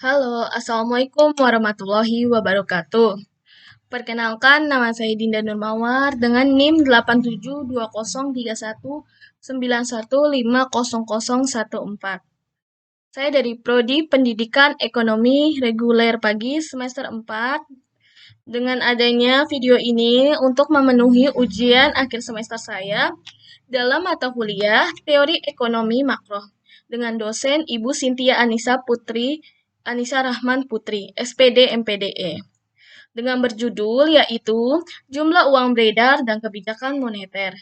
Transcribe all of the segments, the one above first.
Halo, Assalamualaikum warahmatullahi wabarakatuh. Perkenalkan, nama saya Dinda Nurmawar dengan NIM 872031915014. Saya dari Prodi Pendidikan Ekonomi Reguler Pagi semester 4. Dengan adanya video ini untuk memenuhi ujian akhir semester saya dalam mata kuliah Teori Ekonomi Makro dengan dosen Ibu Sintia Anissa Rahman Putri, SPD MPDE, dengan berjudul yaitu Jumlah Uang Beredar dan Kebijakan Moneter.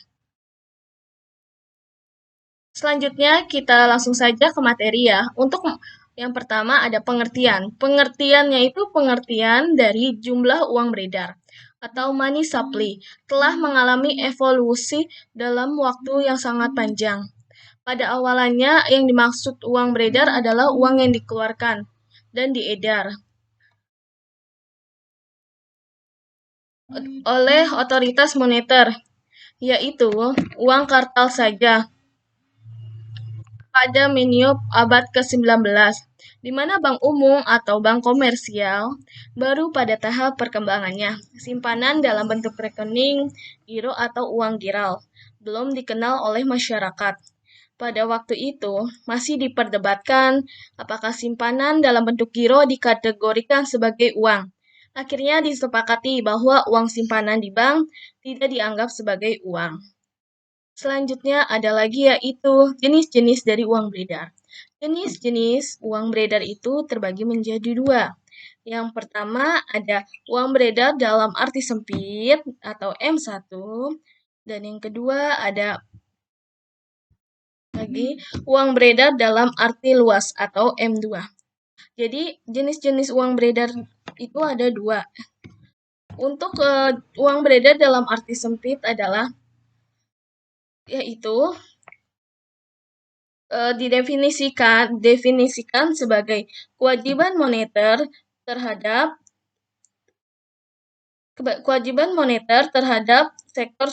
Selanjutnya kita langsung saja ke materi ya. Untuk yang pertama ada pengertian. Pengertiannya itu pengertian dari jumlah uang beredar atau money supply telah mengalami evolusi dalam waktu yang sangat panjang. Pada awalannya yang dimaksud uang beredar adalah uang yang dikeluarkan dan diedar oleh otoritas moneter, yaitu uang kartal saja pada meniup abad ke-19, di mana bank umum atau bank komersial baru pada tahap perkembangannya. Simpanan dalam bentuk rekening, giro atau uang giral belum dikenal oleh masyarakat. Pada waktu itu, masih diperdebatkan apakah simpanan dalam bentuk giro dikategorikan sebagai uang. Akhirnya disepakati bahwa uang simpanan di bank tidak dianggap sebagai uang. Selanjutnya ada lagi yaitu jenis-jenis dari uang beredar. Jenis-jenis uang beredar itu terbagi menjadi dua. Yang pertama ada uang beredar dalam arti sempit atau M1, dan yang kedua ada lagi uang beredar dalam arti luas atau M2. Jadi jenis-jenis uang beredar itu ada dua. Untuk uang beredar dalam arti sempit adalah yaitu definisikan sebagai kewajiban moneter terhadap sektor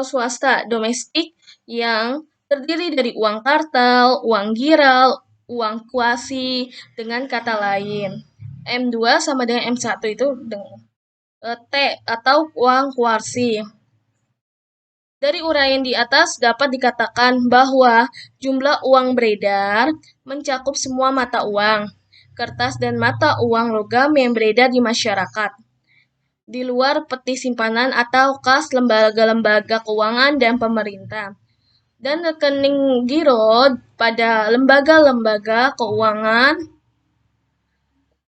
swasta domestik yang terdiri dari uang kartal, uang giral, uang kuasi, dengan kata lain. M2 sama dengan M1 itu T atau uang kuarsi. Dari uraian di atas dapat dikatakan bahwa jumlah uang beredar mencakup semua mata uang, kertas dan mata uang logam yang beredar di masyarakat, di luar peti simpanan atau kas lembaga-lembaga keuangan dan pemerintah, dan rekening giro pada lembaga-lembaga keuangan,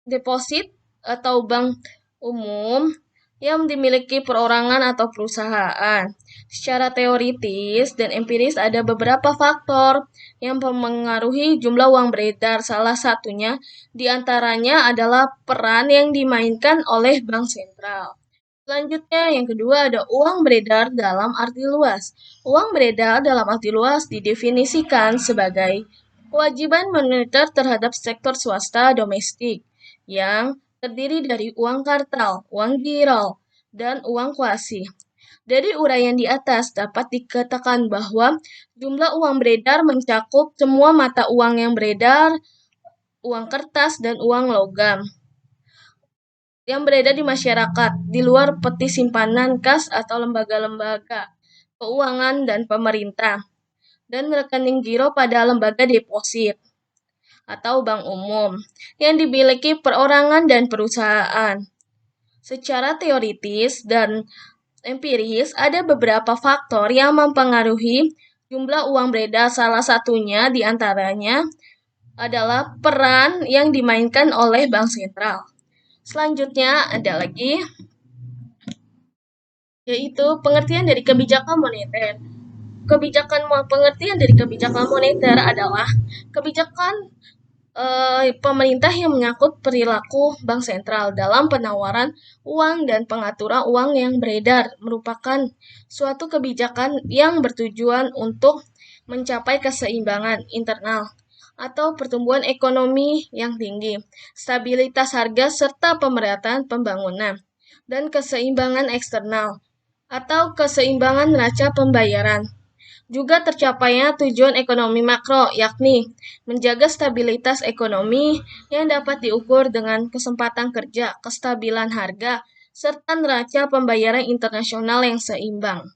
deposit atau bank umum yang dimiliki perorangan atau perusahaan. Secara teoritis dan empiris ada beberapa faktor yang mempengaruhi jumlah uang beredar. Salah satunya diantaranya adalah peran yang dimainkan oleh bank sentral. Selanjutnya yang kedua ada uang beredar dalam arti luas. Uang beredar dalam arti luas didefinisikan sebagai kewajiban moneter terhadap sektor swasta domestik yang terdiri dari uang kartal, uang giral, dan uang kuasi. Dari uraian di atas dapat dikatakan bahwa jumlah uang beredar mencakup semua mata uang yang beredar, uang kertas, dan uang logam yang beredar di masyarakat, di luar peti simpanan kas atau lembaga-lembaga keuangan dan pemerintah, dan rekening giro pada lembaga deposit atau bank umum yang dimiliki perorangan dan perusahaan. Secara teoritis dan empiris, ada beberapa faktor yang mempengaruhi jumlah uang beredar. Salah satunya diantaranya adalah peran yang dimainkan oleh bank sentral. Selanjutnya ada lagi yaitu pengertian dari kebijakan moneter. Pengertian dari kebijakan moneter adalah kebijakan pemerintah yang menyangkut perilaku bank sentral dalam penawaran uang dan pengaturan uang yang beredar, merupakan suatu kebijakan yang bertujuan untuk mencapai keseimbangan internal atau pertumbuhan ekonomi yang tinggi, stabilitas harga serta pemerataan pembangunan, dan keseimbangan eksternal atau keseimbangan neraca pembayaran. juga tercapainya tujuan ekonomi makro, yakni menjaga stabilitas ekonomi yang dapat diukur dengan kesempatan kerja, kestabilan harga, serta neraca pembayaran internasional yang seimbang.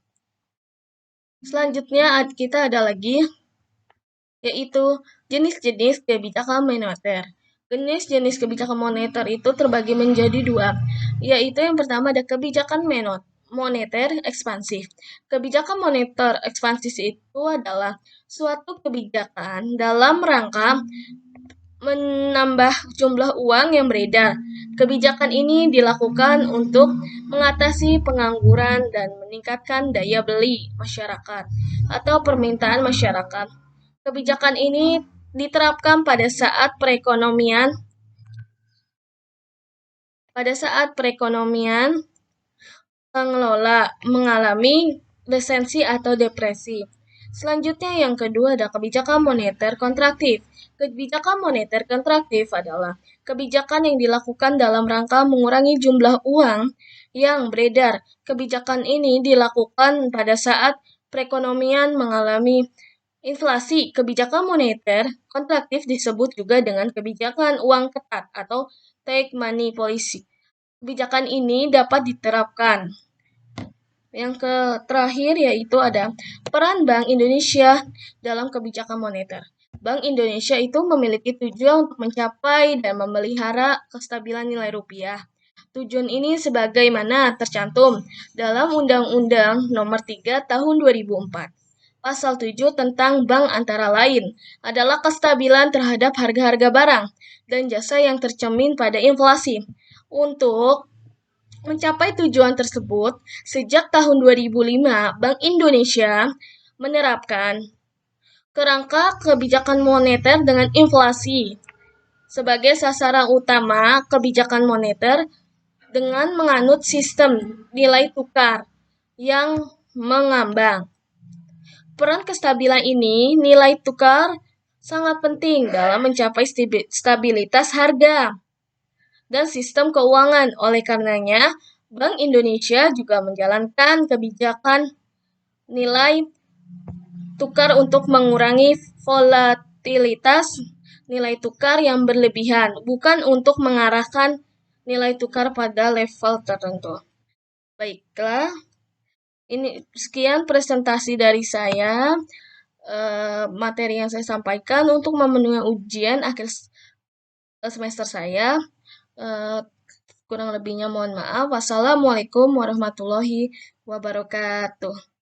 Selanjutnya kita ada lagi, yaitu jenis-jenis kebijakan moneter. Jenis-jenis kebijakan moneter itu terbagi menjadi dua, yaitu yang pertama ada kebijakan moneter ekspansif. Kebijakan moneter ekspansif itu adalah suatu kebijakan dalam rangka menambah jumlah uang yang beredar. Kebijakan ini dilakukan untuk mengatasi pengangguran dan meningkatkan daya beli masyarakat atau permintaan masyarakat. Kebijakan ini diterapkan pada saat perekonomian pengelola mengalami resesi atau depresi. Selanjutnya yang kedua ada kebijakan moneter kontraktif. Kebijakan moneter kontraktif adalah kebijakan yang dilakukan dalam rangka mengurangi jumlah uang yang beredar. Kebijakan ini dilakukan pada saat perekonomian mengalami inflasi. Kebijakan moneter kontraktif disebut juga dengan kebijakan uang ketat atau tight money policy. Kebijakan ini dapat diterapkan. Yang terakhir yaitu ada peran Bank Indonesia dalam kebijakan moneter. Bank Indonesia itu memiliki tujuan untuk mencapai dan memelihara kestabilan nilai rupiah. Tujuan ini sebagaimana tercantum dalam Undang-Undang Nomor 3 Tahun 2004. Pasal 7 tentang bank antara lain adalah kestabilan terhadap harga-harga barang dan jasa yang tercermin pada inflasi. Untuk mencapai tujuan tersebut, sejak tahun 2005, Bank Indonesia menerapkan kerangka kebijakan moneter dengan inflasi sebagai sasaran utama kebijakan moneter dengan menganut sistem nilai tukar yang mengambang. Peran kestabilan ini, nilai tukar sangat penting dalam mencapai stabilitas harga dan sistem keuangan. Oleh karenanya, Bank Indonesia juga menjalankan kebijakan nilai tukar untuk mengurangi volatilitas nilai tukar yang berlebihan, bukan untuk mengarahkan nilai tukar pada level tertentu. Baiklah, ini sekian presentasi dari saya, materi yang saya sampaikan untuk memenuhi ujian akhir semester saya. Kurang lebihnya mohon maaf. Wassalamualaikum warahmatullahi wabarakatuh.